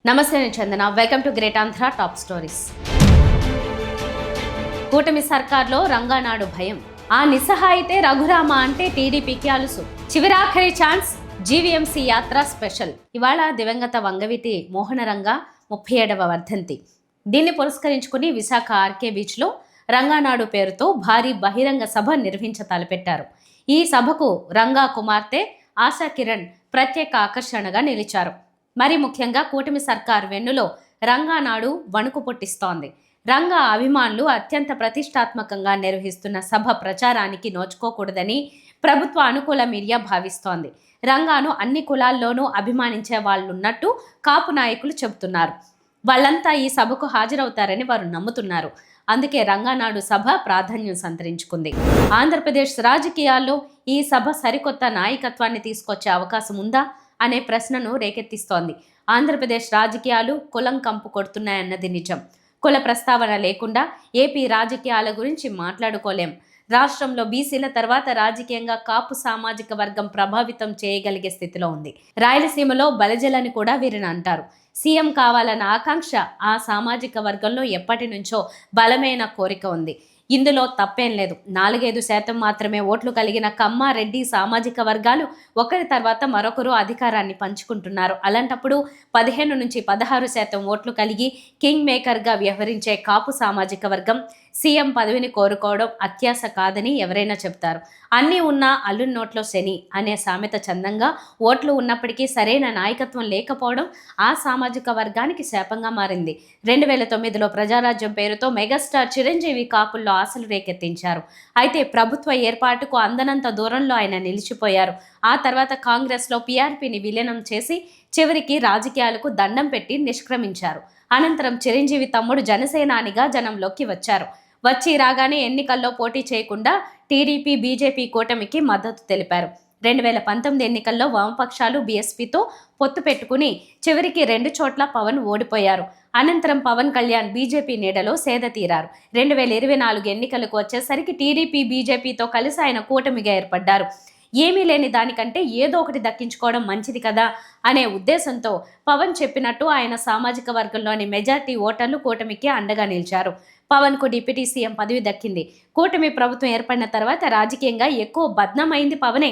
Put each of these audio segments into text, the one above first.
నమస్తే, నేను Chandana. Welcome to great Andhra top stories. కూటమి సర్కార్లో రంగానాడు భయం. ఆ నిస్సహాయితే రఘురామ అంటే టీడీపీకి అలుసు. చివరాఖరి ఛాన్స్. జీవీఎంసీ యాత్ర స్పెషల్. ఇవాళ దివంగత వంగవీటి మోహనరంగ 37వ వర్ధంతి. దీన్ని పురస్కరించుకుని విశాఖ ఆర్కే బీచ్లో రంగానాడు పేరుతో భారీ బహిరంగ సభ నిర్వహించ తలపెట్టారు. ఈ సభకు రంగా కుమార్తె ఆశా కిరణ్ ప్రత్యేక ఆకర్షణగా నిలిచారు. మరి ముఖ్యంగా కూటమి సర్కార్ వెన్నులో రంగానాడు వణుకు పుట్టిస్తోంది. రంగా అభిమానులు అత్యంత ప్రతిష్టాత్మకంగా నిర్వహిస్తున్న సభ ప్రచారానికి నోచుకోకూడదని ప్రభుత్వ అనుకూల మీడియా భావిస్తోంది. రంగాను అన్ని కులాల్లోనూ అభిమానించే వాళ్ళున్నట్టు కాపు నాయకులు చెబుతున్నారు. వాళ్ళంతా ఈ సభకు హాజరవుతారని వారు నమ్ముతున్నారు. అందుకే రంగానాడు సభ ప్రాధాన్యం సంతరించుకుంది. ఆంధ్రప్రదేశ్ రాజకీయాల్లో ఈ సభ సరికొత్త నాయకత్వాన్ని తీసుకొచ్చే అవకాశం ఉందా అనే ప్రశ్నను రేకెత్తిస్తోంది. ఆంధ్రప్రదేశ్ రాజకీయాలు కులం కంపు కొడుతున్నాయన్నది నిజం. కుల ప్రస్తావన లేకుండా ఏపీ రాజకీయాల గురించి మాట్లాడుకోలేం. రాష్ట్రంలో బీసీల తర్వాత రాజకీయంగా కాపు సామాజిక వర్గం ప్రభావితం చేయగలిగే స్థితిలో ఉంది. రాయలసీమలో బలజలని కూడా వీరిని అంటారు. సీఎం కావాలన్న ఆకాంక్ష ఆ సామాజిక వర్గంలో ఎప్పటి నుంచో బలమైన కోరిక ఉంది. ఇందులో తప్పేం లేదు. 4-5% మాత్రమే ఓట్లు కలిగిన కమ్మ, రెడ్డి సామాజిక వర్గాలు ఒకరి తర్వాత మరొకరు అధికారాన్ని పంచుకుంటున్నారు. అలాంటప్పుడు 15-16% ఓట్లు కలిగి కింగ్ మేకర్గా వ్యవహరించే కాపు సామాజిక వర్గం సీఎం పదవిని కోరుకోవడం అత్యాశ కాదని ఎవరైనా చెప్తారు. అన్నీ ఉన్నా అల్లుని నోట్లో శని అనే సామెత చందంగా ఓట్లు ఉన్నప్పటికీ సరైన నాయకత్వం లేకపోవడం ఆ సామాజిక వర్గానికి శాపంగా మారింది. 2009లో ప్రజారాజ్యం పేరుతో మెగాస్టార్ చిరంజీవి కాపుల్లో ఆశలు రేకెత్తించారు. అయితే ప్రభుత్వ ఏర్పాటుకు అందనంత దూరంలో ఆయన నిలిచిపోయారు. ఆ తర్వాత కాంగ్రెస్లో పీఆర్పీని విలీనం చేసి చివరికి రాజకీయాలకు దండం పెట్టి నిష్క్రమించారు. అనంతరం చిరంజీవి తమ్ముడు జనసేనానిగా జనంలోకి వచ్చారు. వచ్చి రాగానే ఎన్నికల్లో పోటీ చేయకుండా టీడీపీ, బీజేపీ కూటమికి మద్దతు తెలిపారు. 2019 ఎన్నికల్లో వామపక్షాలు బీఎస్పీతో పొత్తు పెట్టుకుని చివరికి 2 చోట్ల పవన్ ఓడిపోయారు. అనంతరం పవన్ కళ్యాణ్ బీజేపీ నీడలో సేద తీరారు. 2024 ఎన్నికలకు వచ్చేసరికి టీడీపీ, బీజేపీతో కలిసి ఆయన కూటమిగా ఏర్పడ్డారు. ఏమీ లేని దానికంటే ఏదో ఒకటి దక్కించుకోవడం మంచిది కదా అనే ఉద్దేశంతో పవన్ చెప్పినట్టు ఆయన సామాజిక వర్గంలోని మెజార్టీ ఓటర్లు కూటమికి అండగా నిలిచారు. పవన్కు డిప్యూటీ సీఎం పదవి దక్కింది. కూటమి ప్రభుత్వం ఏర్పడిన తర్వాత రాజకీయంగా ఎక్కువ బద్నామైంది పవనే.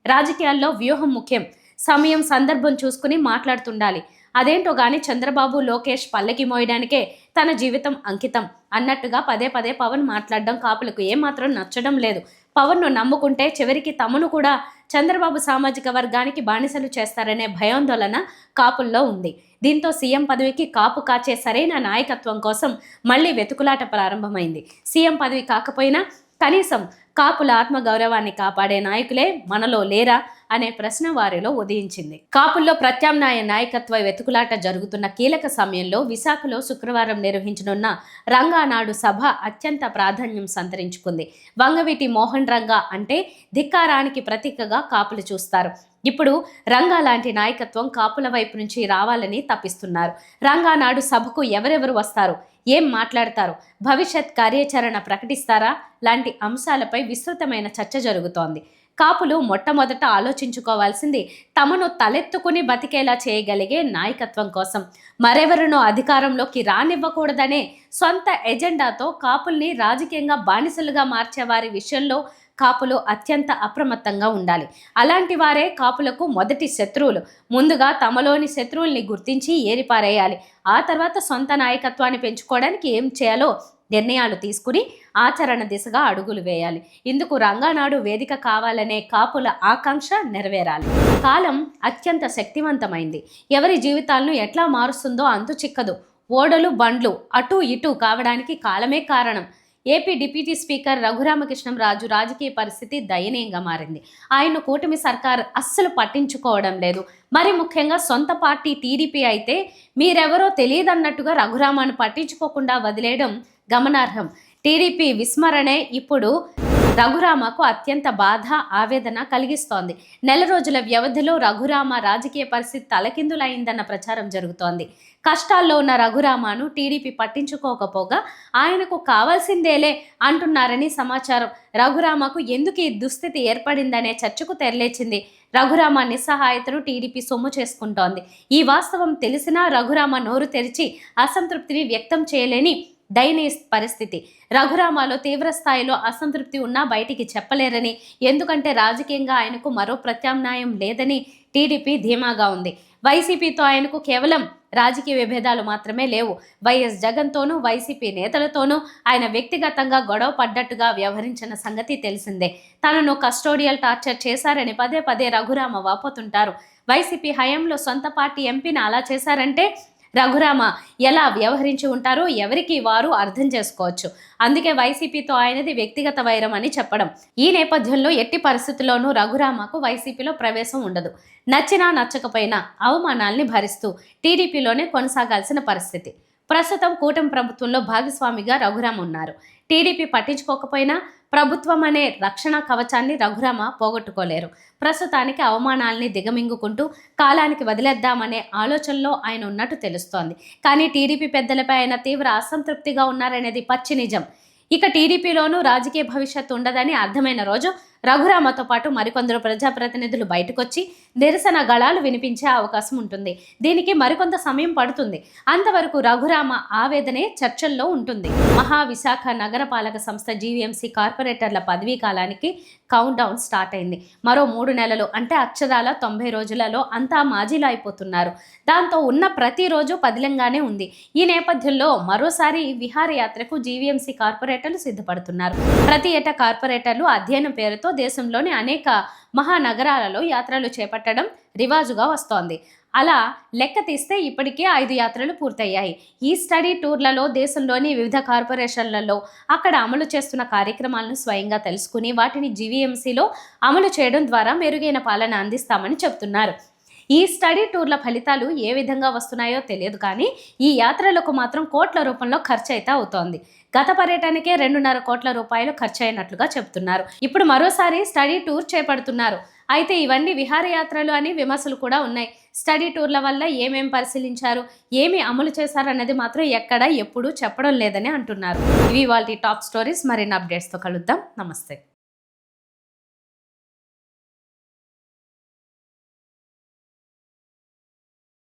రాజకీయాల్లో వ్యూహం ముఖ్యం. సమయం, సందర్భం చూసుకుని మాట్లాడుతుండాలి. అదేంటో గాని చంద్రబాబు, లోకేష్ పల్లకి మోయడానికే తన జీవితం అంకితం అన్నట్టుగా పదే పవన్ మాట్లాడడం కాపులకు ఏమాత్రం నచ్చడం లేదు. పవన్ను నమ్ముకుంటే చివరికి తమను కూడా చంద్రబాబు సామాజిక వర్గానికి బానిసలు చేస్తారనే భయాందోళన కాపుల్లో ఉంది. దీంతో సీఎం పదవికి కాపు కాచే సరైన నాయకత్వం కోసం మళ్లీ వెతుకులాట ప్రారంభమైంది. సీఎం పదవి కాకపోయినా కనీసం కాపుల ఆత్మగౌరవాన్ని కాపాడే నాయకులే మనలో లేరా అనే ప్రశ్న వారిలో ఉదయించింది. కాపుల్లో ప్రత్యామ్నాయ నాయకత్వ వెతుకులాట జరుగుతున్న కీలక సమయంలో విశాఖలో శుక్రవారం నిర్వహించనున్న రంగానాడు సభ అత్యంత ప్రాధాన్యం సంతరించుకుంది. వంగవీటి మోహన్ రంగా అంటే ధిక్కారానికి ప్రతీకగా కాపులు చూస్తారు. ఇప్పుడు రంగా లాంటి నాయకత్వం కాపుల వైపు నుంచి రావాలని తప్పిస్తున్నారు. రంగానాడు సభకు ఎవరెవరు వస్తారు, ఏం మాట్లాడతారు, భవిష్యత్ కార్యాచరణ ప్రకటిస్తారా లాంటి అంశాలపై విస్తృతమైన చర్చ జరుగుతోంది. కాపులు మొట్టమొదట ఆలోచించుకోవాల్సింది తమను తలెత్తుకుని బతికేలా చేయగలిగే నాయకత్వం కోసం. మరెవరినో అధికారంలోకి రానివ్వకూడదనే సొంత ఎజెండాతో కాపుల్ని రాజకీయంగా బానిసలుగా మార్చే వారి విషయంలో కాపులు అత్యంత అప్రమత్తంగా ఉండాలి. అలాంటి వారే కాపులకు మొదటి శత్రువులు. ముందుగా తమలోని శత్రువుల్ని గుర్తించి ఏరిపారేయాలి. ఆ తర్వాత సొంత నాయకత్వాన్ని పెంచుకోవడానికి ఏం చేయాలో నిర్ణయాలు తీసుకుని ఆచరణ దిశగా అడుగులు వేయాలి. ఇందుకు రంగానాడు వేదిక కావాలనే కాపుల ఆకాంక్ష నెరవేరాలి. కాలం అత్యంత శక్తివంతమైంది. ఎవరి జీవితాలను ఎట్లా మారుస్తుందో అంతు చిక్కదు. ఓడలు, బండ్లు అటూ ఇటూ కావడానికి కాలమే కారణం. ఏపీ డిప్యూటీ స్పీకర్ రఘురామకృష్ణంరాజు రాజకీయ పరిస్థితి దయనీయంగా మారింది. ఆయన కూటమి సర్కార్ అస్సలు పట్టించుకోవడం లేదు. మరి ముఖ్యంగా సొంత పార్టీ టీడీపీ అయితే మీరెవరో తెలియదన్నట్టుగా రఘురామను పట్టించుకోకుండా వదిలేయడం గమనార్హం. టీడీపీ విస్మరణే ఇప్పుడు రఘురామకు అత్యంత బాధ, ఆవేదన కలిగిస్తోంది. నెల రోజుల వ్యవధిలో రఘురామ రాజకీయ పరిస్థితి తలకిందులైందన్న ప్రచారం జరుగుతోంది. కష్టాల్లో ఉన్న రఘురామను టీడీపీ పట్టించుకోకపోగా ఆయనకు కావాల్సిందేలే అంటున్నారని సమాచారం. రఘురామకు ఎందుకు ఈ దుస్థితి ఏర్పడిందనే చర్చకు తెరలేచింది. రఘురామ నిస్సహాయతను టీడీపీ సొమ్ము చేసుకుంటోంది. ఈ వాస్తవం తెలిసినా రఘురామ నోరు తెరిచి అసంతృప్తిని వ్యక్తం చేయలేని దయనీయ పరిస్థితి. రఘురామలో తీవ్ర స్థాయిలో అసంతృప్తి ఉన్నా బయటికి చెప్పలేరని, ఎందుకంటే రాజకీయంగా ఆయనకు మరో ప్రత్యామ్నాయం లేదని టీడీపీ ధీమాగా ఉంది. వైసీపీతో ఆయనకు కేవలం రాజకీయ విభేదాలు మాత్రమే లేవు. వైఎస్ జగన్తోనూ వైసీపీ నేతలతోనూ ఆయన వ్యక్తిగతంగా గొడవ పడ్డట్టుగా వ్యవహరించిన సంగతి తెలిసిందే. తనను కస్టోడియల్ టార్చర్ చేశారని పదే పదే రఘురామ వాపోతుంటారు. వైసీపీ హయాంలో సొంత పార్టీ ఎంపీని అలా చేశారంటే రఘురామ ఎలా వ్యవహరించి ఉంటారో ఎవరికి వారు అర్థం చేసుకోవచ్చు. అందుకే వైసీపీతో ఆయనది వ్యక్తిగత వైరం అని చెప్పడం. ఈ నేపథ్యంలో ఎట్టి పరిస్థితుల్లోనూ రఘురామకు వైసీపీలో ప్రవేశం ఉండదు. నచ్చినా నచ్చకపోయినా అవమానాల్ని భరిస్తూ టీడీపీలోనే కొనసాగాల్సిన పరిస్థితి. ప్రస్తుతం కూటమి ప్రభుత్వంలో భాగస్వామిగా రఘురామ ఉన్నారు. టీడీపీ పట్టించుకోకపోయినా ప్రభుత్వం అనే రక్షణ కవచాన్ని రఘురామ పోగొట్టుకోలేరు. ప్రస్తుతానికి అవమానాల్ని దిగమింగుకుంటూ కాలానికి వదిలేద్దామనే ఆలోచనలో ఆయన ఉన్నట్టు తెలుస్తోంది. కానీ టీడీపీ పెద్దలపై ఆయన తీవ్ర అసంతృప్తిగా ఉన్నారనేది పచ్చి నిజం. ఇక టీడీపీలోనూ రాజకీయ భవిష్యత్తు ఉండదని అర్థమైన రోజు రఘురామతో పాటు మరికొందరు ప్రజాప్రతినిధులు బయటకొచ్చి నిరసన గళాలు వినిపించే అవకాశం ఉంటుంది. దీనికి మరికొంత సమయం పడుతుంది. అంతవరకు రఘురామ ఆవేదనే చర్చల్లో ఉంటుంది. మహావిశాఖ నగరపాలక సంస్థ జీవీఎంసీ కార్పొరేటర్ల పదవీ కాలానికి కౌంట్ డౌన్ స్టార్ట్ అయింది. మరో 3 నెలలు అంటే అక్షరాల 90 రోజులలో అంతా మాజీలు అయిపోతున్నారు. దాంతో ఉన్న ప్రతిరోజు పదిలంగానే ఉంది. ఈ నేపథ్యంలో మరోసారి విహారయాత్రకు జీవీఎంసీ కార్పొరేటర్లు సిద్ధపడుతున్నారు. ప్రతి ఏటా కార్పొరేటర్లు అధ్యయనం పేరుతో దేశంలోని అనేక మహానగరాలలో యాత్రలు చేపట్టడం రివాజుగా వస్తోంది. అలా లెక్క తీస్తే ఇప్పటికే 5 యాత్రలు పూర్తయ్యాయి. ఈ స్టడీ టూర్లలో దేశంలోని వివిధ కార్పొరేషన్లలో అక్కడ అమలు చేస్తున్న కార్యక్రమాలను స్వయంగా తెలుసుకుని వాటిని జీవీఎంసీలో అమలు చేయడం ద్వారా మెరుగైన పాలన అందిస్తామని చెబుతున్నారు. ఈ స్టడీ టూర్ల ఫలితాలు ఏ విధంగా వస్తున్నాయో తెలియదు, కానీ ఈ యాత్రలకు మాత్రం కోట్ల రూపంలో ఖర్చు అయితే అవుతోంది. గత పర్యటనకే 2.5 కోట్ల రూపాయలు ఖర్చు అయినట్లుగా చెబుతున్నారు. ఇప్పుడు మరోసారి స్టడీ టూర్ చేపడుతున్నారు. అయితే ఇవన్నీ విహారయాత్రలు అని విమర్శలు కూడా ఉన్నాయి. స్టడీ టూర్ల వల్ల ఏమేం పరిశీలించారు, ఏమి అమలు చేశారు అన్నది మాత్రం ఎక్కడ ఎప్పుడు చెప్పడం లేదని అంటున్నారు. ఇవి ఇవాల్టి టాప్ స్టోరీస్. మరిన్ని అప్డేట్స్తో కలుద్దాం. నమస్తే.